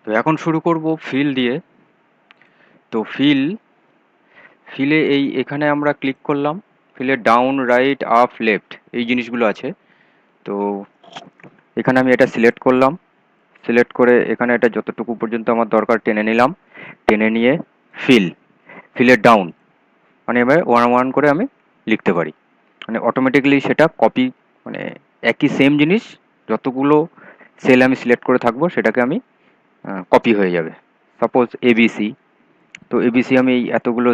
তো এখন শুরু করব ফিল দিয়ে। তো ফিলে এখানে আমরা ক্লিক করলাম। ফিলে ডাউন, রাইট, আপ, লেফট এই জিনিসগুলো আছে। তো এখানে আমি এটা সিলেক্ট করলাম। সিলেক্ট করে এখানে এটা যতটুকু পর্যন্ত আমার দরকার টেনে নিলাম। টেনে নিয়ে ফিল, ফিলের ডাউন, মানে এবার ওয়ান ওয়ান করে আমি লিখতে পারি। মানে অটোমেটিক্যালি সেটা কপি, মানে একই সেম জিনিস যতগুলো সেল আমি সিলেক্ট করে থাকবো সেটাকে আমি কপি হয়ে যাবে। সাপোজ এবিসি, তো এবিসি আমি এই এতগুলো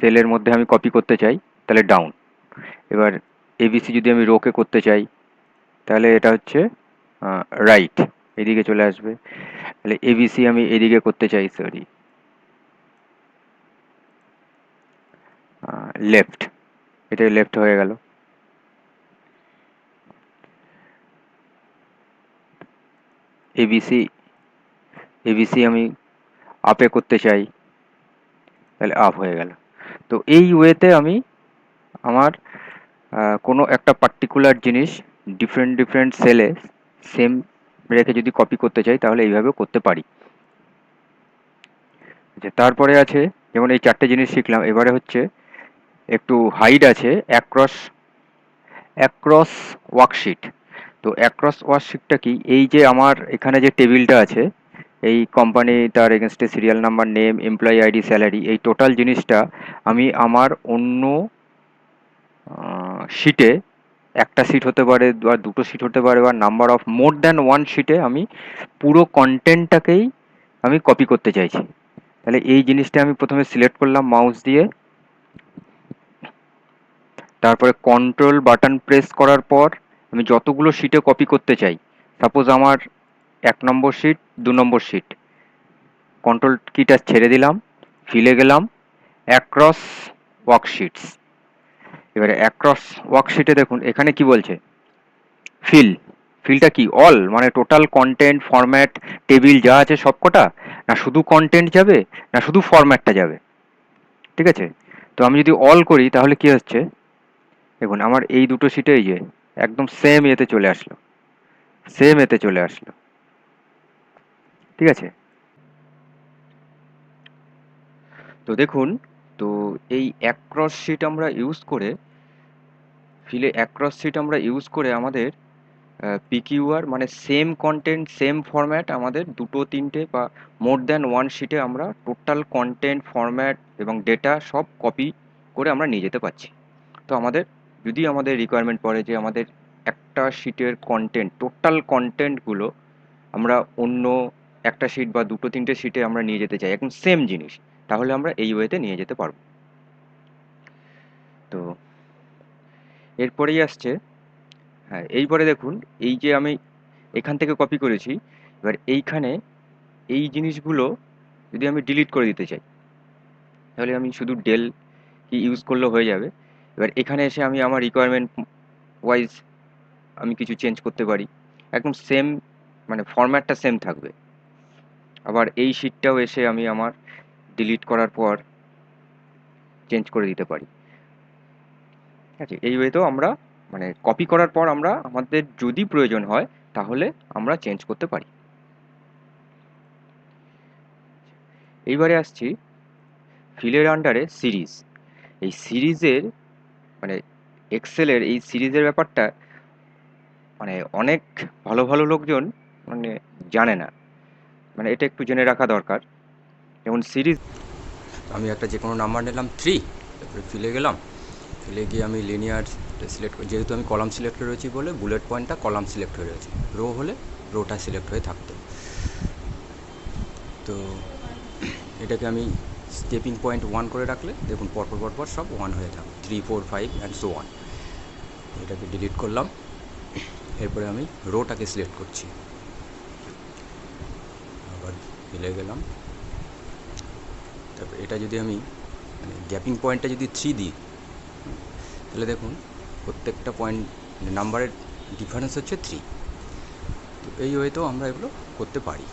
সেলের মধ্যে আমি কপি করতে চাই, তাহলে ডাউন। এবার এবিসি যদি আমি রোকে করতে চাই তাহলে এটা হচ্ছে রাইট, এদিকে চলে আসবে। তাহলে এবিসি আমি এদিকে করতে চাই, সরি, লেফট, এটা লেফট হয়ে গেল। এবিসি এবিসি আমি আপে করতে চাই, তাহলে আপ হয়ে গেল। তো এই ওয়েতে আমি আমার কোনো একটা পার্টিকুলার জিনিস ডিফারেন্ট ডিফারেন্ট সেলে সেম রেখে যদি কপি করতে চাই তাহলে এইভাবেও করতে পারি। আচ্ছা, তারপরে আছে যেমন এই চারটে জিনিস শিখলাম। এবারে হচ্ছে একটু হাইড আছে, অ্যাক্রস অ্যাক্রস ওয়ার্কশিট। তো অ্যাক্রস ওয়ার্কশিটটা কি? এই যে আমার এখানে যে টেবিলটা আছে, এই কোম্পানি, তার এগেনস্টে serial number, name, employee ID, salary, এই টোটাল জিনিসটা আমি আমার অন্য শিটে, একটা শিট হতে পারে বা দুটো শিট হতে পারে বা number of more than one শিটে আমি পুরো কন্টেন্টটাকেই আমি কপি করতে চাইছি। তাহলে এই জিনিসটা আমি প্রথমে সিলেক্ট করলাম মাউস দিয়ে। তারপরে কন্ট্রোল বাটন প্রেস করার পর আমি যতগুলো শিটে কপি করতে চাই, সাপোজ আমার 1 নম্বর শিট, 2 নম্বর শিট, কন্ট্রোল কিটা ছেড়ে দিলাম, ফিলে গেলাম, অ্যাক্রস ওয়ার্কশিটস। এবারে অ্যাক্রস ওয়ার্কশিটে দেখুন এখানে কি বলছে, ফিল। ফিলটা কি? অল, মানে টোটাল কন্টেন্ট, ফরম্যাট, টেবিল যা আছে সব কটা, না শুধু কন্টেন্ট যাবে, না শুধু ফরম্যাটটা যাবে। ঠিক আছে? তো আমি যদি অল করি তাহলে কি হচ্ছে, দেখুন আমার এই দুটো শিটে এই যে একদম সেম এতে চলে আসলো, সেম এতে চলে আসলো। ঠিক আছে? তো দেখুন, তো এই অ্যাক্রস শিট আমরা ইউজ করে, ফিলে অ্যাক্রস শিট আমরা ইউজ করে আমাদের পিকিউআর, মানে সেম কন্টেন্ট সেম ফরম্যাট, আমাদের দুটো তিনটে বা মোর দ্যান ওয়ান শিটে আমরা টোটাল কন্টেন্ট, ফরম্যাট এবং ডেটা সব কপি করে আমরা নিয়ে যেতে পারছি। তো আমাদের যদি আমাদের রিকোয়ারমেন্ট পড়ে যে আমাদের একটা শিটের কন্টেন্ট, টোটাল কন্টেন্টগুলো আমরা অন্য একটা শিট বা দুটো তিনটে শিটে আমরা নিয়ে যেতে চাই একদম সেম জিনিস, তাহলে আমরা এই ওয়েতে নিয়ে যেতে পারবো। তো এরপরেই আসছে, হ্যাঁ এইবারে দেখুন, এই যে আমি এখান থেকে কপি করেছি, এবার এইখানে এই জিনিসগুলো যদি আমি ডিলিট করে দিতে চাই তাহলে আমি শুধু ডেল কি ইউজ করলেও হয়ে যাবে। এবার এখানে এসে আমি আমার রিকোয়ারমেন্ট ওয়াইজ আমি কিছু চেঞ্জ করতে পারি, একদম সেম, মানে ফরম্যাটটা সেম থাকবে। আবার এই শিটটাও এসে আমি আমার ডিলিট করার পর চেঞ্জ করে দিতে পারি। ঠিক আছে? এই ওয়েতেও আমরা, মানে কপি করার পর আমরা আমাদের যদি প্রয়োজন হয় তাহলে আমরা চেঞ্জ করতে পারি। এইবারে আসছি ফিলের আন্ডারে সিরিজ। এই সিরিজের, মানে এক্সেলের এই সিরিজের ব্যাপারটা মানে অনেক ভালো ভালো লোকজন মানে জানে না, মানে এটা একটু জেনে রাখা দরকার। যেমন সিরিজ, আমি একটা যে কোনো নাম্বার নিলাম 3, তারপরে ফিলে গেলাম। ফিলে গিয়ে আমি লিনিয়ার সিলেক্ট, যেহেতু আমি কলাম সিলেক্ট হয়ে রয়েছি বলে বুলেট পয়েন্টটা কলাম সিলেক্ট হয়ে রয়েছে, রো হলে রোটা সিলেক্ট হয়ে থাকতো। তো এটাকে আমি স্টেপিং পয়েন্ট 1 করে রাখলে দেখুন পরপর পরপর সব 1 হয়ে থাকে, 3, 4, 5 অ্যান্ড সো 1। এটাকে ডিলিট করলাম। এরপরে আমি রোটাকে সিলেক্ট করছি, আবার ফিলে গেলাম। তারপর এটা যদি আমি, মানে গ্যাপিং পয়েন্টটা যদি 3 দিই তাহলে দেখুন প্রত্যেকটা পয়েন্ট নাম্বারের ডিফারেন্স হচ্ছে 3। তো এই ওয়েতেও আমরা এগুলো করতে পারি।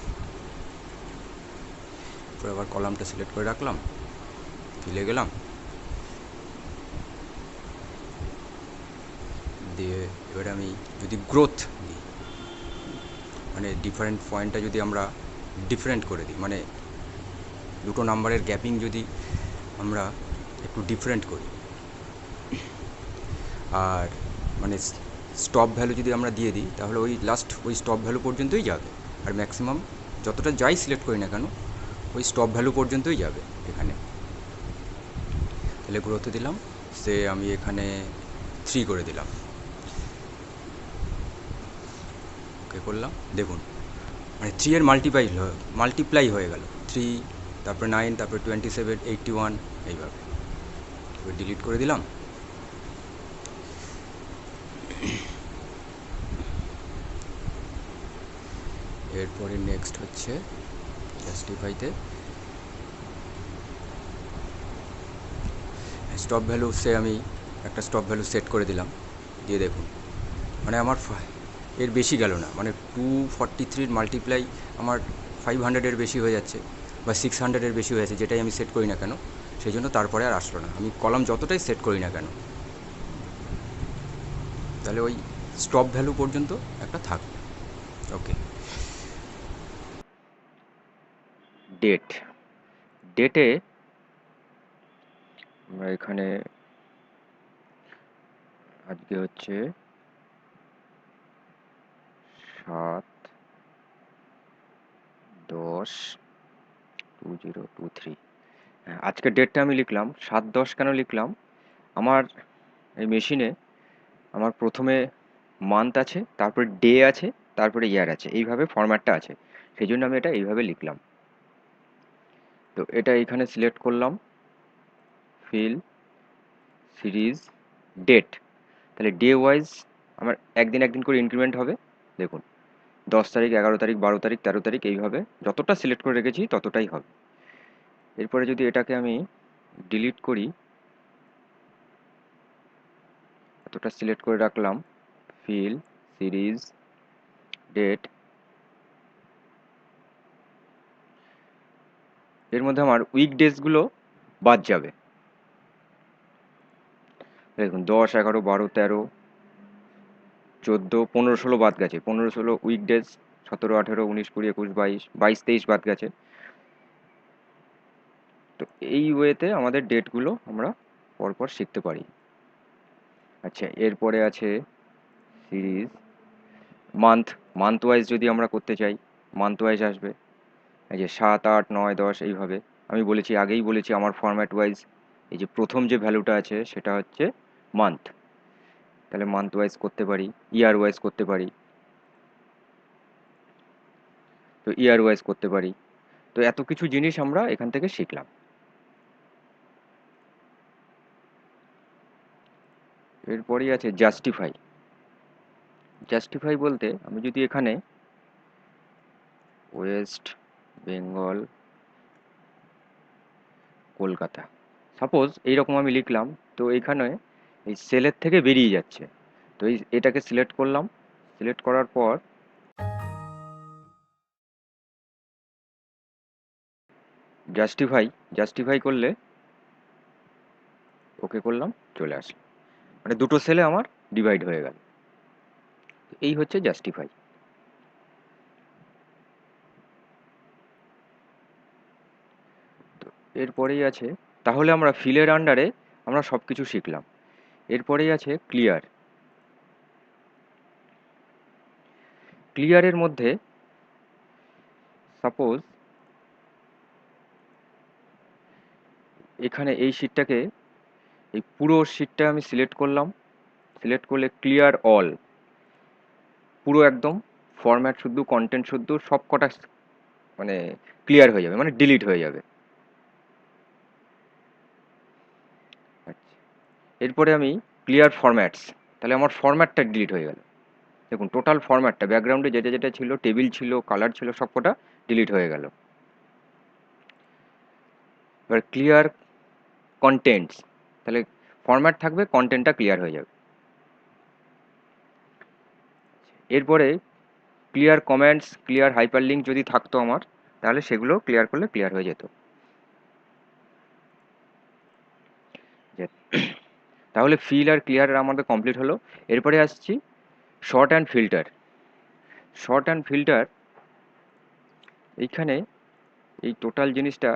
এরপর আবার কলামটা সিলেক্ট করে রাখলাম, ফিলে গেলাম, দিয়ে এবারে আমি যদি গ্রোথ দিই, মানে ডিফারেন্ট পয়েন্টটা যদি আমরা ডিফারেন্ট করে দিই, মানে দুটো নাম্বারের গ্যাপিং যদি আমরা একটু ডিফারেন্ট করি, আর মানে স্টপ ভ্যালু যদি আমরা দিয়ে দিই, তাহলে ওই লাস্ট ওই স্টপ ভ্যালু পর্যন্তই যাবে। আর ম্যাক্সিমাম যতটা যাই সিলেক্ট করি না কেন, ওই স্টপ ভ্যালু পর্যন্তই যাবে এখানে। তাহলে গ্রোথে দিলাম, সে আমি এখানে 3 করে দিলাম, ওকে করলাম। দেখুন মানে 3 এর মাল্টিপ্লাই হয়ে গেল, 3, তারপরে 9, তারপরে 27, 81, এইভাবে। এবার ডিলিট করে দিলাম। এরপরে নেক্সট হচ্ছে জাস্টিফাইতে স্টপ ভ্যালু, সে আমি একটা স্টপ ভ্যালু সেট করে দিলাম। দিয়ে দেখুন মানে আমার এর বেশি গেল না, মানে 243 মাল্টিপ্লাই আমার 500-এর বেশি হয়ে যাচ্ছে, বা 600-এর বেশি হয়ে যাচ্ছে, যেটাই আমি সেট করি না কেন, সেই জন্য তারপরে আর আসলো না, আমি কলাম যতটাই সেট করি না কেন। তাহলে ওই স্টপ ভ্যালু পর্যন্ত একটা থাকবে। ওকে। ডেট, ডেটে আমরা এখানে আজকে হচ্ছে 7/10/2023। হ্যাঁ, আজকের ডেটটা আমি লিখলাম 7/10। কেন লিখলাম? আমার এই মেশিনে আমার প্রথমে মান্থ আছে, তারপরে ডে আছে, তারপরে ইয়ার আছে, এইভাবে ফরম্যাটটা আছে, সেই জন্য আমি এটা এইভাবে লিখলাম। তো এটা এখানে সিলেক্ট করলাম, ফিল, সিরিজ, ডেট। তাহলে ডে ওয়াইজ আমার একদিন একদিন করে ইনক্রিমেন্ট হবে। দেখুন 10 তারিখ, 11 তারিখ, 12 তারিখ, 13 তারিখ, এইভাবে যতটা সিলেক্ট করে রেখেছি ততটাই হবে। এরপরে যদি এটাকে আমি ডিলিট করি, এতটা সিলেক্ট করে রাখলাম, ফিল, সিরিজ, ডেট। এর মধ্যে আমার উইকডেজগুলো বাদ যাবে। দেখুন 10, 11, 12, 13, 14, 15, 16 বাদ গেছে, 15, 16 উইকডেজ, 17, 18, 19, 20, 21, 22, 22, 23 বাদ গেছে। তো এই ওয়েতে আমাদের ডেটগুলো আমরা পরপর শিখতে পারি। আচ্ছা, এরপরে আছে সিরিজ, মান্থ। মান্থ ওয়াইজ যদি আমরা করতে চাই, মান্থ ওয়াইজ আসবে এই যে 7, 8, 9, 10, এইভাবে। আমি বলেছি, আগেই বলেছি, আমার ফরম্যাট ওয়াইজ এই যে প্রথম যে ভ্যালুটা আছে সেটা হচ্ছে মান্থ। তাহলে মান্থ ওয়াইজ করতে পারি, ইয়ার ওয়াইজ করতে পারি, তো ইয়ার ওয়াইজ করতে পারি। তো এত কিছু জিনিস আমরা এখান থেকে শিখলাম। এরপরেই আছে জাস্টিফাই। জাস্টিফাই বলতে আমি যদি এখানে ওয়েস্ট বেঙ্গল কলকাতা সাপোজ এইরকম আমি লিখলাম, তো এইখানে এই সেলের থেকে বেরিয়ে যাচ্ছে। তো এটাকে সিলেক্ট করলাম, সিলেক্ট করার পর জাস্টিফাই, জাস্টিফাই করলে ওকে করলাম, চলে আসলো, মানে দুটো সেলে আমার ডিভাইড হয়ে গেল। এই হচ্ছে জাস্টিফাই। তো এরপরেই আছে, তাহলে আমরা ফিলের আন্ডারে আমরা সব কিছু শিখলাম। এরপরেই আছে ক্লিয়ার। ক্লিয়ারের মধ্যে সাপোজ এখানে এই শিটটাকে, এই পুরো শিটটা আমি সিলেক্ট করলাম, সিলেক্ট করলে ক্লিয়ার অল, পুরো একদম ফরম্যাট শুদ্ধ, কন্টেন্ট শুদ্ধ, সব কটা মানে ক্লিয়ার হয়ে যাবে, মানে ডিলিট হয়ে যাবে। আচ্ছা, এরপরে আমি ক্লিয়ার ফরম্যাটস, তাহলে আমার ফরম্যাটটা ডিলিট হয়ে গেল। দেখুন টোটাল ফরম্যাটটা, ব্যাকগ্রাউন্ডে যেটা যেটা ছিল, টেবিল ছিল, কালার ছিল, সব কটা ডিলিট হয়ে গেল। এবার ক্লিয়ার কন্টেন্টস, তাহলে ফরম্যাট থাকবে, কন্টেন্টটা ক্লিয়ার হয়ে যাবে। এরপরে ক্লিয়ার কমেন্টস, ক্লিয়ার হাইপারলিঙ্ক যদি থাকতো আমার, তাহলে সেগুলো ক্লিয়ার করলে ক্লিয়ার হয়ে যেত। তাহলে ফিল আর ক্লিয়ার আমাদের কমপ্লিট হলো। এরপরে আসছি short and filter. Short and filter, এইখানে এই টোটাল জিনিসটা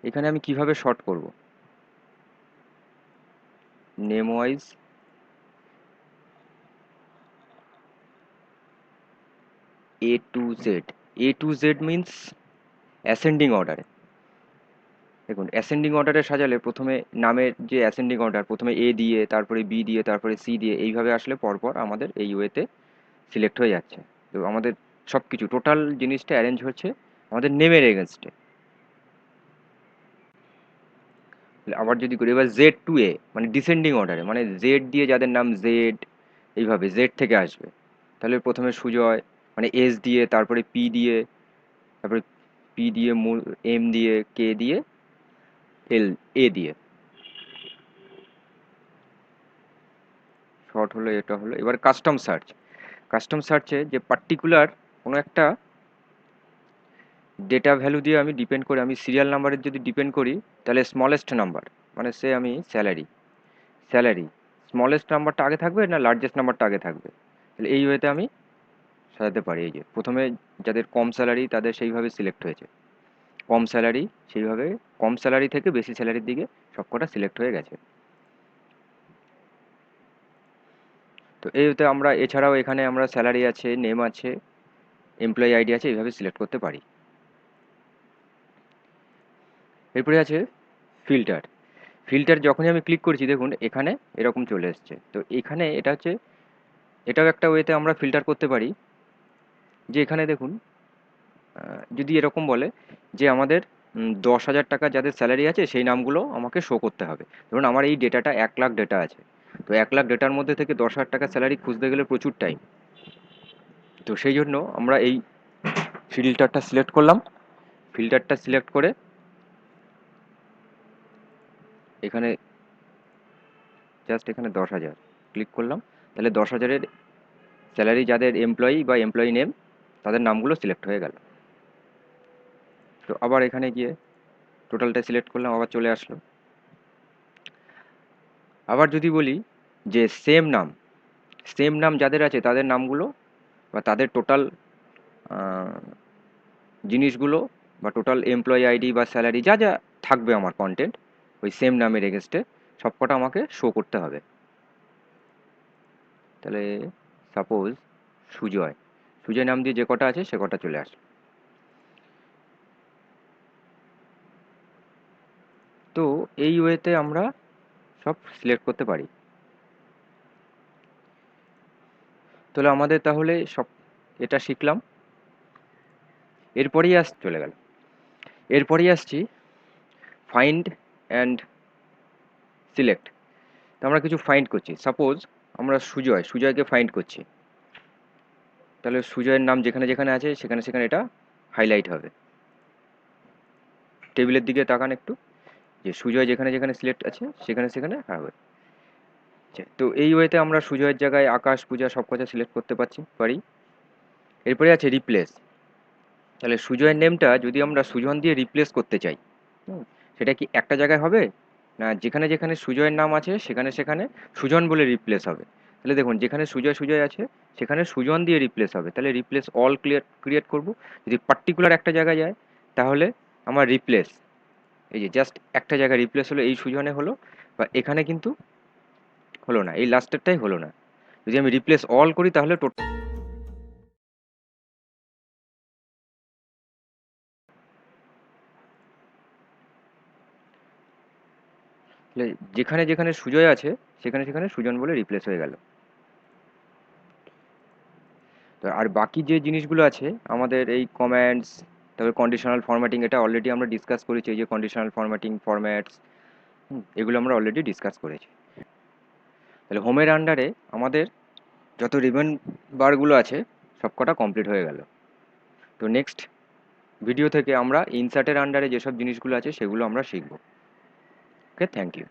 এখানে আমি কিভাবে শর্ট করব? Name wise A to Z. A to Z means ascending অর্ডারে। দেখুন অ্যাসেন্ডিং অর্ডারে সাজালে প্রথমে নামের যে অ্যাসেন্ডিং অর্ডার, প্রথমে এ দিয়ে, তারপরে বি দিয়ে, তারপরে সি দিয়ে, এইভাবে আসলে পরপর আমাদের এই ওয়েতে সিলেক্ট হয়ে যাচ্ছে। তো আমাদের সব কিছু টোটাল জিনিসটা অ্যারেঞ্জ হচ্ছে আমাদের নেমের এগেনস্টে। আবার যদি করি এবার জেড টু এ, মানে ডিসেন্ডিং অর্ডারে, মানে জেড দিয়ে যাদের নাম জেড, এইভাবে জেড থেকে আসবে। তাহলে প্রথমে সুজয়, মানে এস দিয়ে, তারপরে পি দিয়ে, তারপরে পি দিয়ে, এম দিয়ে, কে দিয়ে, এল, এ দিয়ে। শর্ট হলো, এটা হলো। এবার কাস্টম সার্চ। কাস্টম সার্চে যে পার্টিকুলার কোনো একটা ডেটা ভ্যালু দিয়ে আমি ডিপেন্ড করি, আমি সিরিয়াল নাম্বারের যদি ডিপেন্ড করি, তাহলে স্মলেস্ট নাম্বার, মানে সে আমি স্যালারি, স্যালারি স্মলেস্ট নাম্বারটা আগে থাকবে না লার্জেস্ট নাম্বারটা আগে থাকবে, তাহলে এই ওয়েতে আমি সাজাতে পারি। এই যে প্রথমে যাদের কম স্যালারি তাদের সেইভাবে সিলেক্ট হয়েছে, কম স্যালারি সেইভাবে, কম স্যালারি থেকে বেশি স্যালারির দিকে সবকটা সিলেক্ট হয়ে গেছে। তো এই ওয়েতে আমরা এছাড়াও এখানে আমরা স্যালারি আছে, নেম আছে, এমপ্লয়ি আইডি আছে, এইভাবে সিলেক্ট করতে পারি। এরপরে আছে ফিল্টার। ফিল্টার যখনই আমি ক্লিক করছি দেখুন এখানে এরকম চলে এসছে। তো এখানে এটা হচ্ছে, এটাও একটা ওয়েতে আমরা ফিল্টার করতে পারি, যে এখানে দেখুন যদি এরকম বলে যে আমাদের 10,000 টাকা যাদের স্যালারি আছে সেই নামগুলো আমাকে শো করতে হবে। ধরুন আমার এই ডেটাটা 1,00,000 ডেটা আছে, তো 1,00,000 ডেটার মধ্যে থেকে 10,000 টাকা স্যালারি খুঁজতে গেলে প্রচুর টাইম। তো সেই জন্য আমরা এই ফিল্টারটা সিলেক্ট করলাম। ফিল্টারটা সিলেক্ট করে এখানে জাস্ট এখানে 10,000 ক্লিক করলাম, তাহলে 10,000-এর স্যালারি যাদের এমপ্লয়ি বা এমপ্লয়ি নেম তাদের নামগুলো সিলেক্ট হয়ে গেল। তো আবার এখানে গিয়ে টোটালটা সিলেক্ট করলাম, আবার চলে আসলো। আবার যদি বলি যে সেম নাম, সেম নাম যাদের আছে তাদের নামগুলো বা তাদের টোটাল জিনিসগুলো বা টোটাল এমপ্লয়ি আইডি বা স্যালারি যা যা থাকবে আমার কন্টেন্ট ওই সেম নামের এগেনস্টে সবকটা আমাকে শো করতে হবে। তাহলে সাপোজ সুজয়, সুজয় নাম দিয়ে যে কটা আছে সে কটা চলে আসে। তো এই ওয়েতে আমরা সব সিলেক্ট করতে পারি। তাহলে আমাদের তাহলে সব এটা শিখলাম। এরপরেই চলে গেল। এরপরেই আসছি ফাইন্ড অ্যান্ড সিলেক্ট। তো আমরা কিছু ফাইন্ড করছি, সাপোজ আমরা সুজয়কে ফাইন্ড করছি, তাহলে সুজয়ের নাম যেখানে যেখানে আছে সেখানে সেখানে এটা হাইলাইট হবে। টেবিলের দিকে তাকান একটু, যে সুজয় যেখানে যেখানে সিলেক্ট আছে সেখানে সেখানে হবে। তো এই ওয়েতে আমরা সুজয়ের জায়গায় আকাশ, পূজা সব কথা সিলেক্ট করতে পারি। এরপরে আছে রিপ্লেস। তাহলে সুজয়ের নেমটা যদি আমরা সুজন দিয়ে রিপ্লেস করতে চাই, হুম, সেটা কি একটা জায়গায় হবে, না যেখানে যেখানে সুজয়ের নাম আছে সেখানে সেখানে সুজন বলে রিপ্লেস হবে? তাহলে দেখুন যেখানে সুজয় আছে সেখানে সুজন দিয়ে রিপ্লেস হবে, তাহলে রিপ্লেস অল ক্রিয়েট করব। যদি পার্টিকুলার একটা জায়গায় যায় তাহলে আমার রিপ্লেস, এই যে জাস্ট একটা জায়গায় রিপ্লেস হলো, এই সুজনে হলো, বা এখানে কিন্তু হলো না, এই লাস্টেরটাই হলো না। যদি আমি রিপ্লেস অল করি তাহলে যেখানে যেখানে সুজয় আছে সেখানে সেখানে সুজন বলে রিপ্লেস হয়ে গেল। তো আর বাকি যে জিনিসগুলো আছে আমাদের এই কমেন্টস, তারপরে কন্ডিশনাল ফরম্যাটিং, এটা অলরেডি আমরা ডিসকাস করেছি। এই যে কন্ডিশনাল ফরম্যাটিং, ফরম্যাটস, এগুলো আমরা অলরেডি ডিসকাস করেছি। তাহলে হোমের আন্ডারে আমাদের যত রিবন বারগুলো আছে সবকটা কমপ্লিট হয়ে গেল। তো নেক্সট ভিডিও থেকে আমরা ইনসার্টের আন্ডারে যেসব জিনিসগুলো আছে সেগুলো আমরা শিখব। ওকে, থ্যাংক ইউ।